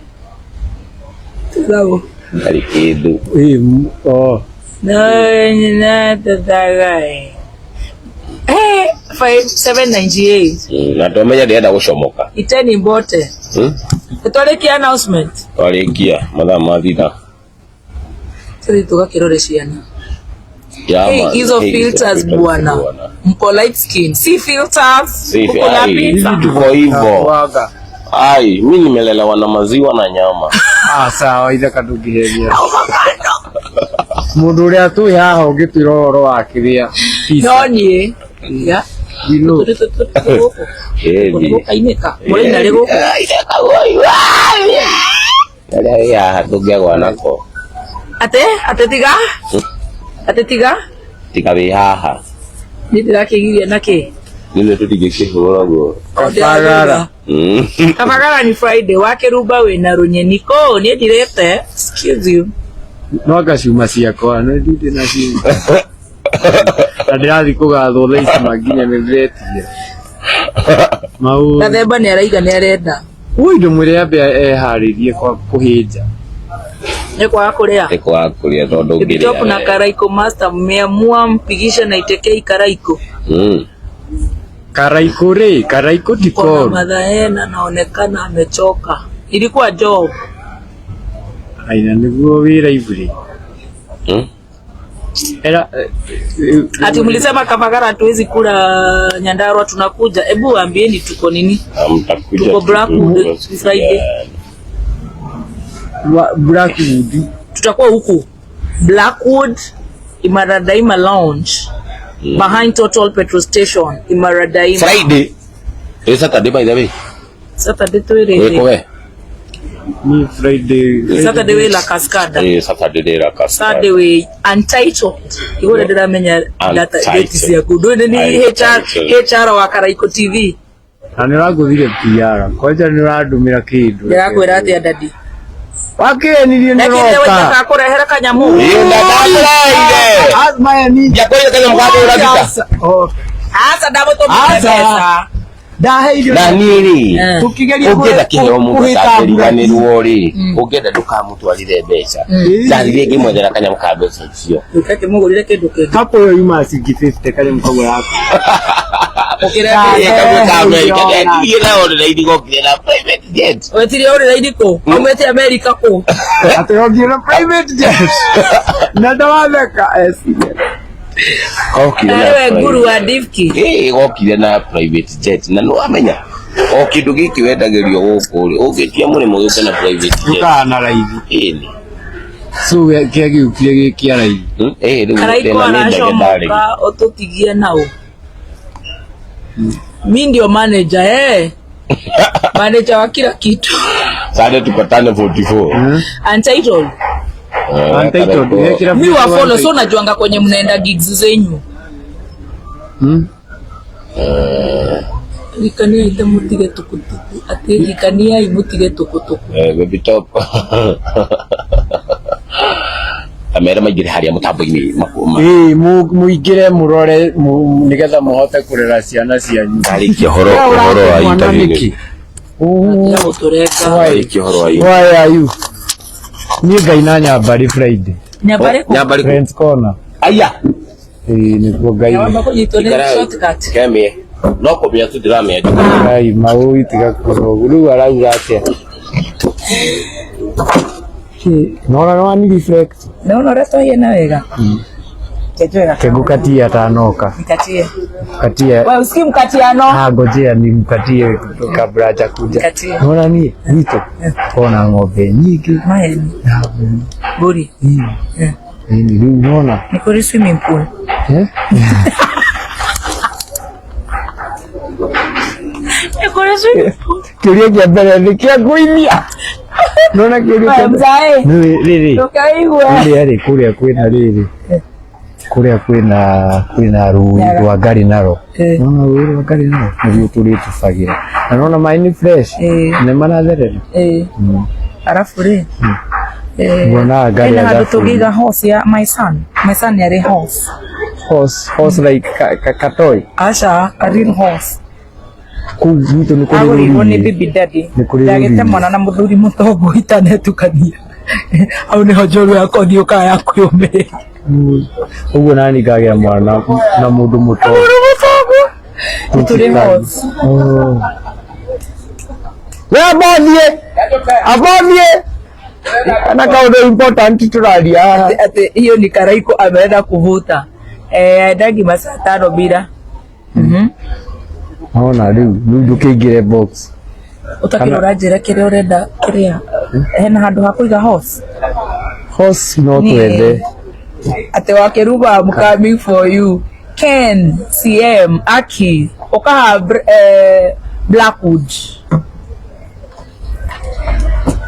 Sawa. Kali kidu. Na tatagai. 5798. Na tomenya ndienda gucomoka. Iteni mbote. Twarĩkia announcement. Twarĩkia mathaa mathitha. Sisi tugakirore ciana. Hey, hizo filters bwana. Mpo light skin. Si filters. Kuna pizza. Kwa hivyo. Ai, mimi nimelelewa na maziwa na nyama. Sawa ida kadugiheria. Mundu ria tu haha ungitwiroro wakiria. No nie. Ya. Dilo. Aineka. Murina rego. Aineka wai wai. Yale ya hatugegwa nako. Ate tiga? Tiga we haha. Nitirakigiria naki. Nile tutigikihura go. Kabagara. Kabagara ni Friday wake ruba we na runyeniko ni direte. Excuse you. No gacuma ciakwa no ndinde na ciuma. Ndirathi kugathwo ici maginya ni ndiretie. Mau. Gathemba ni araiga ni arenda. Ui ndo mwire ambe eharirie kwa kuhinja. Ni kwa kuria. Ni kwa kuria tondu ngiria. Top na Karaiko master mmeamua mpigisha na itekei Karaiko. Karaiko tiko. Madhaena naonekana amechoka. Ilikuwa job. Aina niguo wira ivuri. Ati mlisema Kabagara hatuwezi kula Nyandarua, tunakuja. Hebu ambieni tuko nini? Tuko Blackwood Friday. Blackwood. Tutakuwa huku Blackwood Imara Daima Lounge behind Total Petrol Station Imara Daima. Friday. Is Saturday by the way? Saturday tuwele. Wewe Ni Friday. Saturday we la Cascada. Saturday la Cascada. Saturday we Untitled. Iwo ndira menya data date ya kudu ni HR wa Karaiko TV. Aniraguthire PR. Koja niradumira kindu. Ndirakwira ati adadi. Wake nilie ndoka. Lakini wewe ndakurehera kanyamu. Ndakuraire. Azma ni. Yakoye kanyamu kade urabika. Oh. Asa ndabo to pesa. Na niri tukigeria ugenda kiheo mundu atariganirwo ri ugenda ndukamutwarire mbeca ndarire ngimwethera kanyamu ka mbeca icio ukake mugurire kindu kingi hapo yo yuma 50 kanyamu kago yako ukira ira ore raidi gokire na private jet wetire ore raidi ko umete America ko atogire na private jet na ndawabeka ewe guru wa Divki gokire na private jet na no amenya o kindu giki wendagirio guku ri ungitia murimo gike na private jet ukana raithi ini so kiagi ukire giki raithi riu Karaiko anashomoka ototigie nao mimi ndio manager manager wa kila kitu sasa tupatane 44 Untitled mimi wa follow so najuanga kwenye mnaenda gigs zenyu ikania ita mutige tukutuku ati ikania imutige tukutuku baby top amera magire haria mutambo-ini muigire murore nigetha muhote kurera ciana cianyu ari kihoro wa interview why are you ni gaina Nyambari Friday Nyambari Friends Corner aya ni ko gaina shortcut kemie no ko bia tu drama ai mau itiga ko guru arauga atia no ni reflect no resto yena wega kegukatia tanoka katia wewe usikie mkatiano ngojea ni mkatie kabla ya kuja unaona ni wito kona ng'ombe nyingi maeni buri ni unaona ni kwa swimming pool ni kwa swimming pool kiria kia mbele ni kia kuimia unaona kiria kia mzae riri tukaigwa riri kuria kwina riri kuria kwina rwa gari naro no rwa gari naro ndio tulitufagira naona maini fresh ne manatherera arafu ri bona gari ya hadu tugiga horse ya my son ya horse like katoi asha a real horse kuvuto ni kuri bibi daddy ndagete mwana na muthuri mutogo itanetukania au ni hojoru yako ndio kaya kuyome ugo nani kagea mwana na mundu mutogo turi horse abodie ana kaudo important turalia ate hiyo ni Karaiko ameenda kuvuta dagi masaa 5 bila naona riu ndukigire box utakirora njira kiria urenda kiria hena handu ha kuiga horse no twende ate wakiruga I'm coming for you Ken CM Aki ukaha Blackwood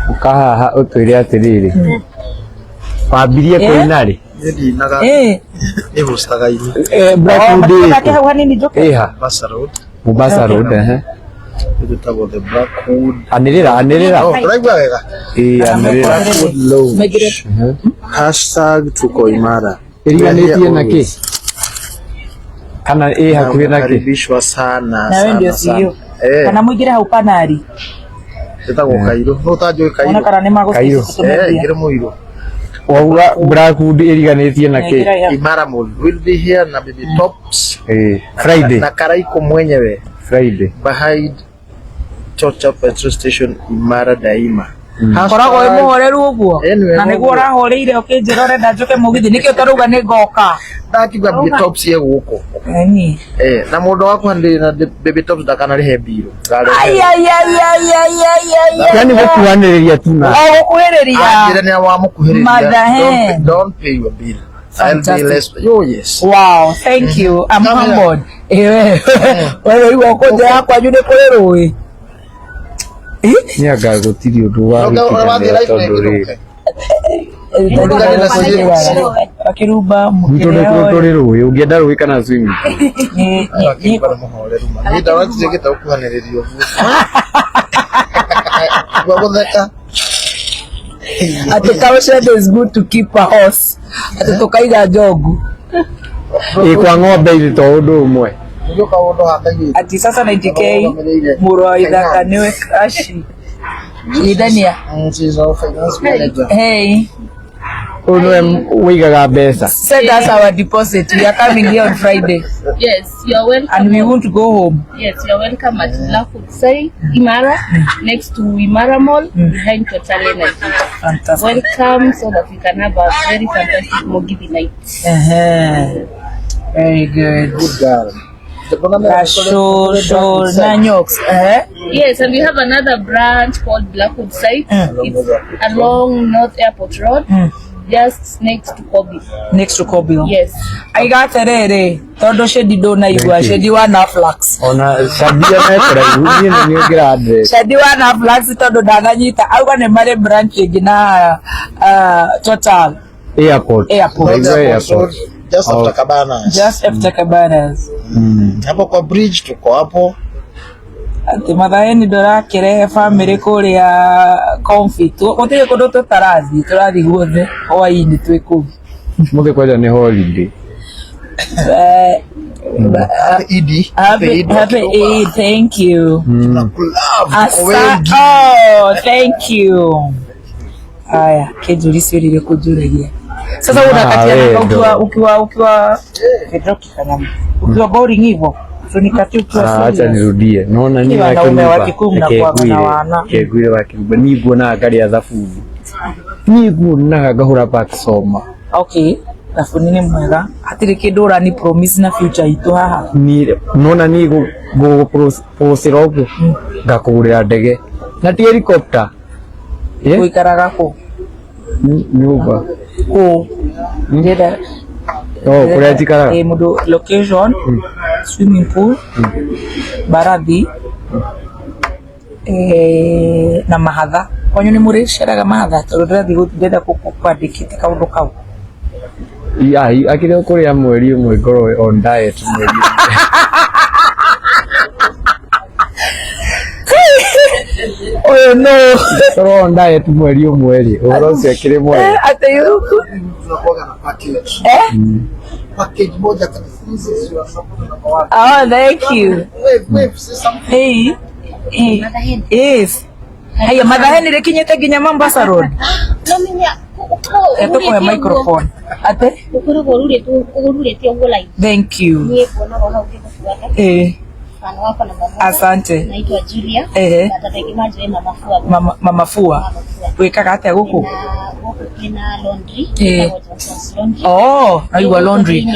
ukaha utwire atiriri wambirie kuinari ndinaga ibustaga ini Blackwood kake hau hanini joke Mombasa Road ndutagwo the Blackwood anirira turaigua wega anirira #tuko imara iriganitie na ki kana hakuhi na ki karibishwa sana na wewe ndio sio kana muigire hau panari ndutagwo Kairo no utajui Kairo ona kana ni Kairo ingire muiro wauga Blackwood iriganitie na ki Imara Mall will be here na Baby Tops Friday na Karaiko mwenyewe Friday behind Total Petrol Station Imara Daima koragwo wi muhoreru uguo na niguo urahoreire ukinjira urenda njuke mugithi nikio taruga ni ngoka ndakiuga baby tops ye guko ni na mundu wakwa ndi na baby tops ndakanarihe mbiro yani gukuhaniriria tu na gukuhiriria njira ni wa mukuhiriria Mother don't pay your bill. I'll be less. Oh yes. Wow, thank you. I'm humbled. Wewe iwo koje yakwa jude kule roi. ni anga gutiri undu wa Akiruba mukireo turi rui ungienda rui kana swimming ni dawa zigeta ukuhaniririo gutheka ati cowshed is good to keep a horse ati tukaiga njogu kwa ng'ombe ile to undu umwe ati sasa 90k muro ithaka niwe kashi idania hey uno wigaga mbeca send us our deposit. We are coming here on Friday. Yes, you are welcome. And we want to go home. Yes, you are welcome at Blackwood Side, Imara, next to Imara Mall, behind Totale Night. Fantastic. Welcome, so that we can have a very fantastic Mogithi night. Very good. Good girl. Yes, and we have another branch called Blackwood Side. It's along North Airport Road. Just next to Kobe. Next to Kobe. Yes. I got it. Todo shedi do na igwa shedi wa na flax. Ona shadia na kora yuni ni ngira address. Shedi wa na flax todo dananyita. Auga ne mare branch igina Total Airport. Just after Cabanas. Just after Cabanas. Hapo kwa bridge tuko hapo. Ati mathaeni ndora kirehe family kuria confit. Gutire kundu tutarathi turathi guothe hwaini twi kuu. Muthe kwaja ni holiday. Happy Eid, thank you. Oh, thank you. Aya, kijulisi ile kujuragia. Sasa unakatia ukiwa Pedroki kanyama. Ukiwa boring hivyo. Tunikatia ukiwa acha nirudie. Naona ni wanaume wa Kikumu na kwa wana. Kegwire wa Kikumu. Niguo na gari ya thafu. Niguo na gahura pa kusoma. Okay. Thafu nini mwega? Hatire kindu ni promise na future itu haha. Ni nona ni go prosiroko ngakugurira ndege. Na ti helicopter. Uikaraga ko. Nyumba. Ko. Ngeda. Oh, kuria jikara. Mudo location. Swimming pool. Baradhi. Na mahadha. Kwanyu ni muri sheraga mahadha. Turathi gutenda kukwandikite kaundu kau. Akire kuria mweri umwe ngoro on diet mweri. Oh no. Soro on diet mweri umwe. Oro cio akire mweri. Ate yuko. Tunakuwa na package. Package moja kabisa. Oh, thank you. Hey. Yes. Haya madhaheni lekinyete ginya Mombasa Road. Eto kwa microphone. Ate? Thank you. Asante. Naitwa Julia. Natategemea Mama Fua. Wekaga atia guku? Kuna laundry. Oh, aiwa laundry.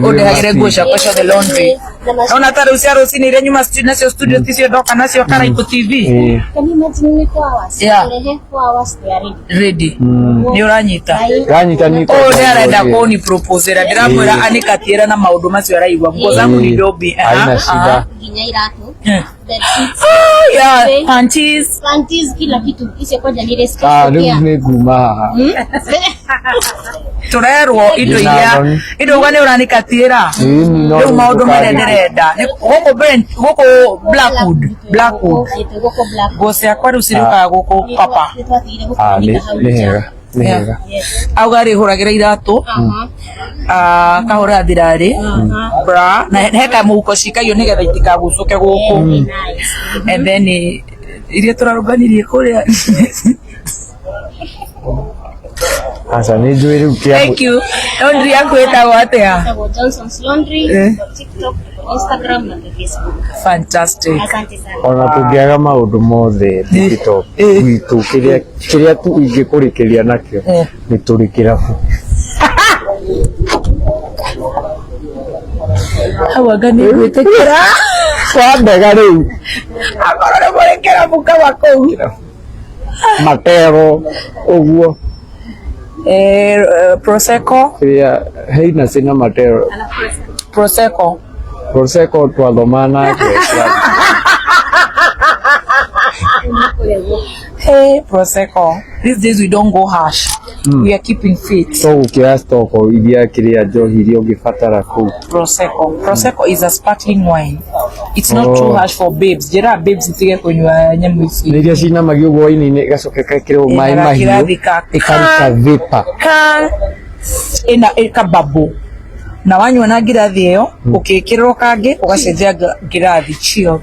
Odehagire nguo ciakwa ciothe laundry. Ona ta riu cia rucini iria nyuma nacio studio ticio ndoka nacio Karaibu TV. Can you imagine me 4 hours? Yeah. 4 hours they are ready. Ni uranyita. Ranyita ni Oh, ndirenda kuni proposera ndiramwira anikatiera na maundu macio araigwa ngo zangu ni dobi. Haina shida. Ginya iratu. Yeah, panties kila kitu ise kwa janire Riu ni nguma. turerwo indo iria indo gani uranikatira riu maundu maria ndirenda guku Blackwood nguo ciakwa riu cirukaga guku papa Ni hega. auga rihuragira iratu kahura thirari bra na heka muhuko cikagio nigetha itikagucuke guku and then iria turaruganirie kuria. Asa ni njui riu kia. Thank you. Laundry yako etagwo atia? Johnson's Laundry, TikTok, Instagram na Facebook. Fantastic. Asante sana. Ona tungiaga maundu mothe TikTok gitu kiria tu ingikurikiria nakio ni turi kirabu. Awagani gwitikira Kwa ndega riu akorore muri kirabu kama kou matero uguo Prosecco. ya heina sina matero Prosecco twathomana Hey, Prosecco. These days we don't go harsh. We are keeping fit. so ukira stock iria kiria njohi iria ungibatara ku Prosecco is a sparkling wine. It's not too harsh for babes. Jera babes itige kunywa nyamu ici. iria cina magio gwaini gacoke kakirwo mai mahiu ikaruta vapor ina ikababu na wanywa na ngirathi iyo ukikirwo kangi ugacenjia ngirathi chilled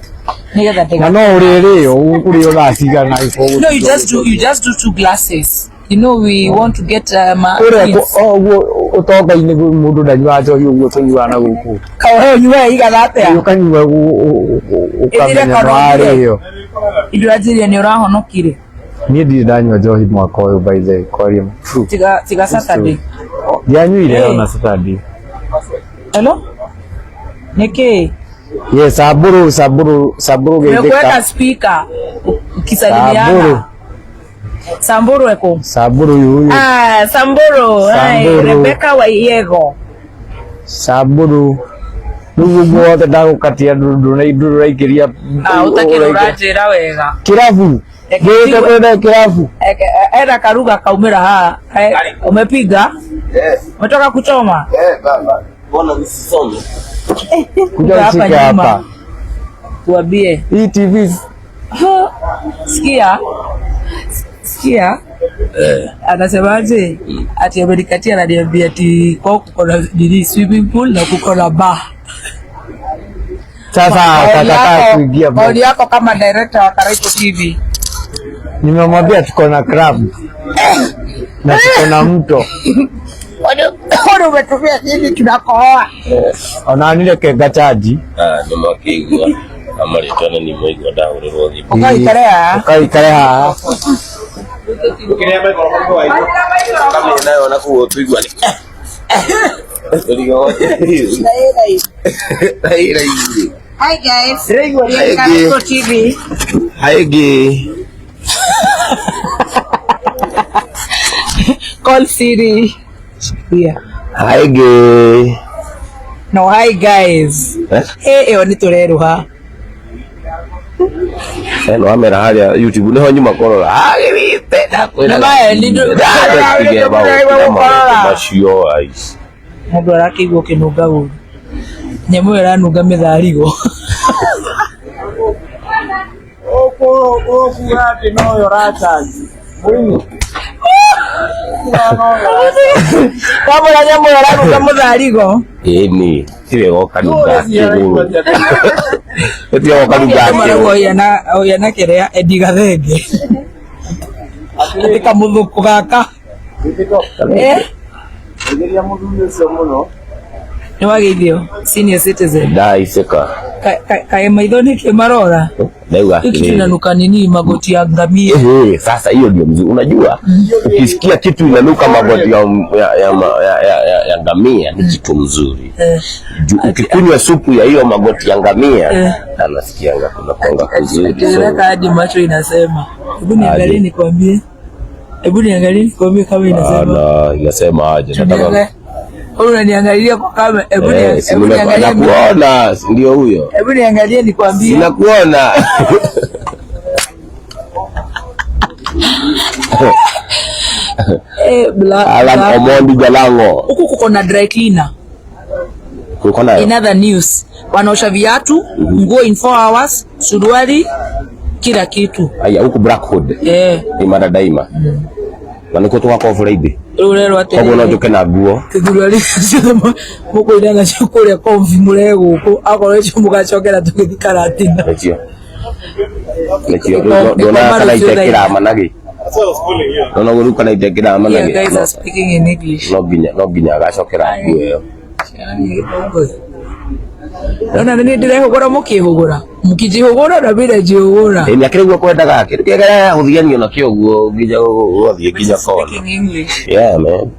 nigetha na no uririo ukurio gacigana no, you just do 2 glasses. You know we want to get uguo utonga-ini mundu ndanyua njohi uguo tunyua na guku kawe nyua igana atia ukanyua ukamenya wario idurajiria ni urahonokire niĩ ndirĩ ndanyua njohi mwaka ũyũ by the kwaria tiga Saturday ndianyuire ona Saturday. Hello niki Yes, Samburu nimekuweka speaker ukisalimiana Samburu eko Samburu huyu Samburu hai Rebecca Waiego Samburu ndugu wote ndagukatia nduru raikiria utakirurajira wega kirabu gĩte kwenda kirabu era karuga kaumira ha umepiga umetoka kuchoma baba mbona nisisome kuja ushike hapa tuambie hii TV sikia anasemaje ati Amerikatia ananiambia ati kwa kuko na swimming pool na kuko na bar. Sasa atataka kuingia maoni yako kama director wa Karaito TV. Nimemwambia tuko na club na tuko na mto. Ona umetumia nini tunakohoa? Ona nile kega chaji. Nĩ makĩigua amaritwana nĩ moigua ndahũrĩrwo thimũ. Ũkaikarea kama nayo na kuotwigwa ni Hi guys. Karaito TV. Haigi Call Siri. Yeah. Haigi No, hi guys. Hey, oni tureruha. no amera haria YouTube niho nyuma korora hagirite Na baya lindo. macio ais Mundu arakigwo kinunga uru. Nyemu iranunga mitharigo. ati no yorachaji. Kama la nyemu iranunga mitharigo. ni tiwe gokanuga tiwe gokanuga Marago yana kerea edigathenge. Ati kamuthuku gaka. Ngeria mundu ucio muno. Ni wageithio senior citizen. ndaiseka Kae maithoni kimarora. Leo Hiki kinanuka nini magoti ya ngamia. Sasa hiyo ndio mzuri. Unajua ukisikia kitu inanuka magoti ya ngamia ni kitu mzuri. Ukikunywa supu ya hiyo magoti ya ngamia anasikianga kuna konga kuzuri. Nataka hadi macho inasema. Hebu niangalie nikwambie. Kama inasema. Inasema aje nataka. Unaniangalia kwa kama hebu niangalie. Nakuona ndio huyo. Hebu niangalie nikwambie. Sinakuona. Alam Omondi Jalango. Huku kuko na dry cleaner. Kuko nayo. In other news, wanaosha viatu, nguo in 4 hours, suruali, kila kitu. Aya huko Blackwood. Imara daima. Na niko tu wako Friday. Rero ate. Kwa unajoke na nguo. Kigurali muko idanga chukule kwa mvimule guko akorecho mugachokera tukithikaratina. Nechio dona kana itekira managi. Dona guru kana itekira managi. You guys are speaking in English. No ginya agachokera nguo. Nona nini ndirehogora mukihogora mukijihogora na bila jihogora ni akirigwo kwendaga kindu kiegera guthianio na kio guo nginya guthie nginya kona yeah man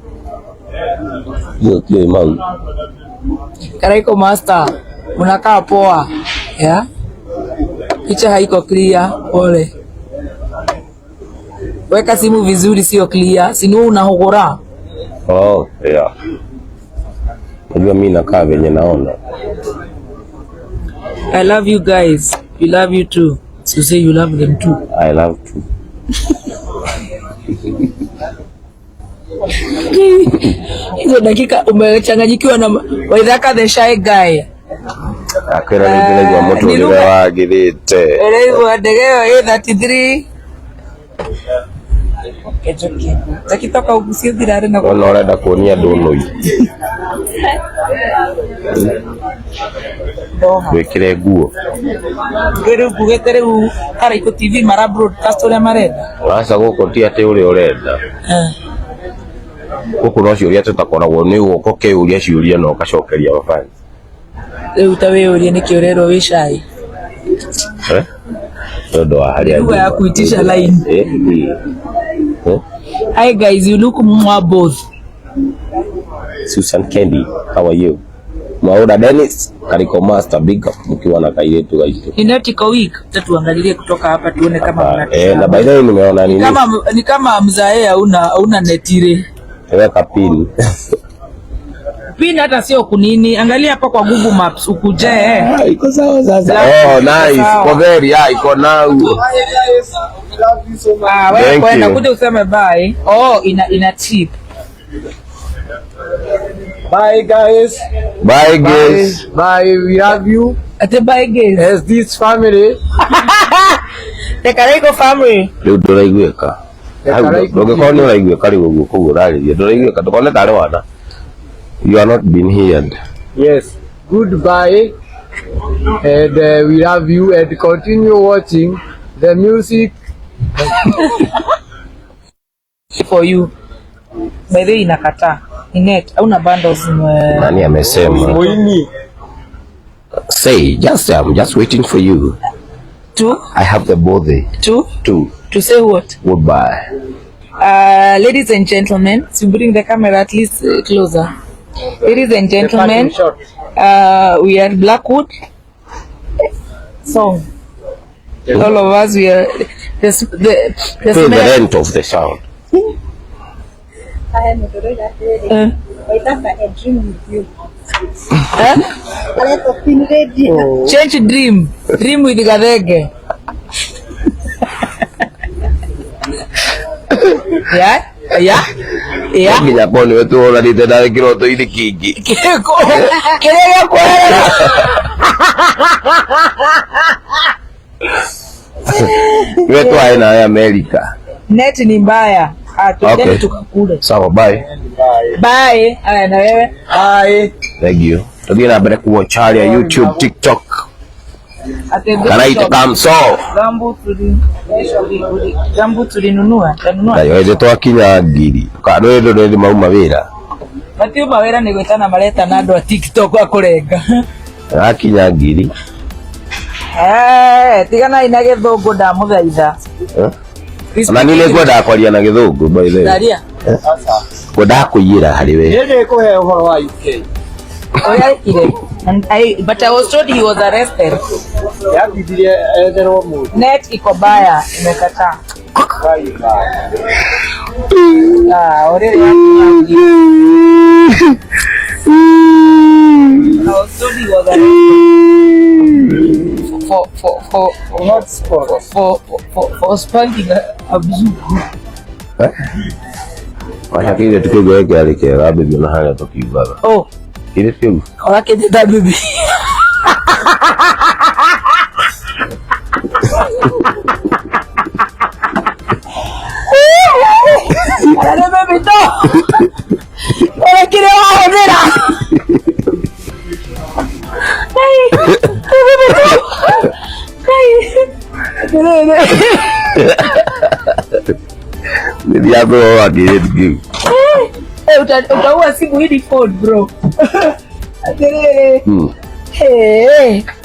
you man Karaiko master unakaa poa yeah picha haiko clear pole weka simu vizuri sio clear sinu unahogora oh yeah unajua mimi nakaa venye naona I love you guys. We love you too. So say you love them too. I love too. Hizo dakika umechanganyikiwa na Waithaka the shy guy. Akira ni bila moto ni wagirite. Elewa ndegeo 33. Kejoki. Takitoka ugusie dirare na kwa urenda kuonia ndunoi. Wekire nguo. Ngere bugetere u Karaiko TV mara broadcast ule marenda. Wasa guko ti ate uri urenda. Guko no ciuria tutakoragwo ni guko kiuria ciuria no kacokeria mafani. Riu tawe uria ni kiorero wi shy. Todo hali ya kuitisha line. Hi guys, you look more both. Susan Kendi, how are you? Mauda Dennis, Karaiko Master, big up mkiwa na kailetu gaitu. Inatiko week, tuangalilie kutoka hapa tuone kama na by the way nimeona nini? Ni kama mzae hauna netire. Weka pin. Pin hata sio kunini. Angalia hapa kwa Google Maps ukuje. Iko sawa sasa. Oh nice. Kwa very iko now. Wewe kwenda kuja useme bye. Oh ina chip. Bye guys. Bye guys. Bye. We love you. Ate bye guys. As this family. The Karaiko family. Leo ndiraiguika. Ndoge kone uraiguika rigo guo kugurariria. Ndiraiguika tukone tare wana. You are not been heard. Yes. Goodbye. And we love you and continue watching the music for you. By the way inakataa. Inet hauna bundles. Nani amesema? Say just I'm just waiting for you. To? I have the body. To say what? Goodbye. Ladies and gentlemen, so bring the camera at least closer. Ladies and gentlemen, we are Blackwood song. All of us, we are the rent of the sound. Change dream with Gadege. Yeah. Nginya poni wetu ora ni tena kiroto ili kingi. Kelele kwa. Wetu aina Amerika. Net ni mbaya. Tuende tukakule. Sawa, bye. Bye. Haya na wewe. Bye. Thank you. Tugira mbere kuwa chali ya YouTube, TikTok. Karaito kamso. Gambu tulinunua. Kayo twakinya ngiri. Kado ndo mauma wira. Matio mawira ni gwetana mareta na andu a TikTok akurenga. Akinya ngiri. Tigana ina githungu ndamuthaitha. Na nile kwenda kwaria na githungu by the way. Daria. Kwenda kuyira hari we. Yeye kuhe uhoro wa UK. But I was told he was arrested. Yabidirie etherwo mu. Net iko baya imekataa. Already. I was told he was arrested for spanking a mzungu. Wacha kile tukigo gari kera bibi na haya tukibaga. Oh. Kile tu. Ora kete da bibi. Dale bibi to. Ora kile wa hodera. Ni diabo wakile tukigo. Utaua simu hii phone bro.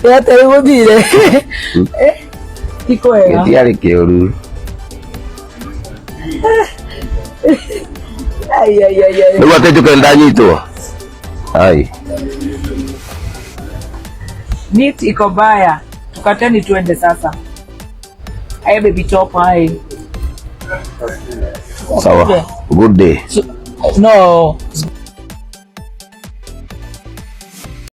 ya tere guthire iko wega Gĩtiarĩ kĩũru. Nĩguo atĩ tũkendanyitwo. Ai. Meat iko baya. Tukateni tuende sasa. Aye baby chop hai. Sawa. Good day. No.